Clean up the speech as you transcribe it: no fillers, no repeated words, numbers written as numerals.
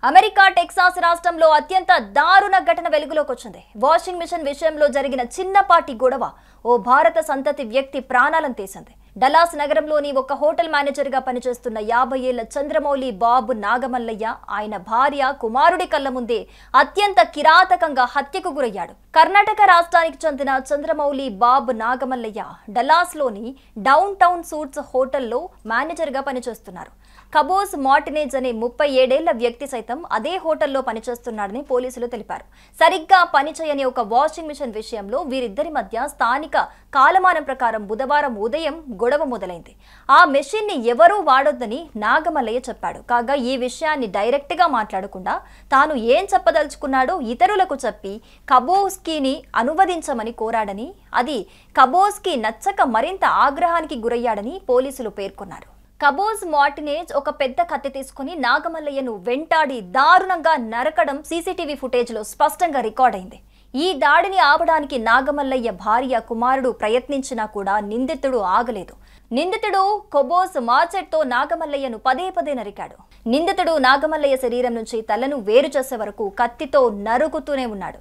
America Texas రాష్ట్రంలో అత్యంత దారుణ ఘటన వెలుగులోకి వచ్చింది. వాషింగ్ మిషన్ విషయంలో జరిగిన చిన్నపాటి గొడవ ఓ భారత సంతతి వ్యక్తి ప్రాణాలను తీసింది. డల్లాస్ నగరంలోని ఒక హోటల్ మేనేజర్గా పనిచేస్తున్న 50 ఏళ్ల చంద్రమౌళి బాబు నాగమల్లయ్య ఆయన భార్య కుమారుడి కళ్ల ముందే అత్యంత కిరాతకంగా హత్యకు గురయ్యాడు. కర్ణాటక రాష్ట్రానికి చెందిన చంద్రమౌళి బాబు నాగమల్లయ్య డల్లాస్లోని డౌన్ టౌన్ సూట్స్ హోటల్లో మేనేజర్గా పనిచేస్తున్నారు. కబోస్ మార్టినేజ్ అనే 37 ఏళ్ల వ్యక్తి సైతం అదే హోటల్లో పనిచేస్తున్నాడని పోలీసులు తెలిపారు. సరిగ్గా పనిచేయని ఒక వాషింగ్ మిషన్ విషయంలో వీరిద్దరి మధ్య స్థానిక కాలమానం ప్రకారం బుధవారం ఉదయం గొడవ మొదలైంది. ఆ మెషిన్ ని ఎవరూ వాడొద్దని నాగమల్లయ్య చెప్పాడు. కాగా ఈ విషయాన్ని డైరెక్ట్ గా మాట్లాడకుండా తాను ఏం చెప్పదలుచుకున్నాడో ఇతరులకు చెప్పి కబోస్కీని అనువదించమని కోరాడని, అది కబోస్కీ నచ్చక మరింత ఆగ్రహానికి గురయ్యాడని పోలీసులు పేర్కొన్నారు. కబోస్ మార్టినేజ్ ఒక పెద్ద కత్తి తీసుకుని నాగమల్లయ్యను వెంటాడి దారుణంగా నరకడం సీసీటీవీ ఫుటేజ్లో స్పష్టంగా రికార్డైంది. ఈ దాడిని ఆపడానికి నాగమల్లయ్య భార్య కుమారుడు ప్రయత్నించినా కూడా నిందితుడు ఆగలేదు. నిందితుడు కబోస్ మార్చెట్తో నాగమల్లయ్యను పదే నరికాడు. నిందితుడు నాగమల్లయ్య శరీరం నుంచి తలను వేరు చేసే వరకు కత్తితో నరుకుతూనే ఉన్నాడు.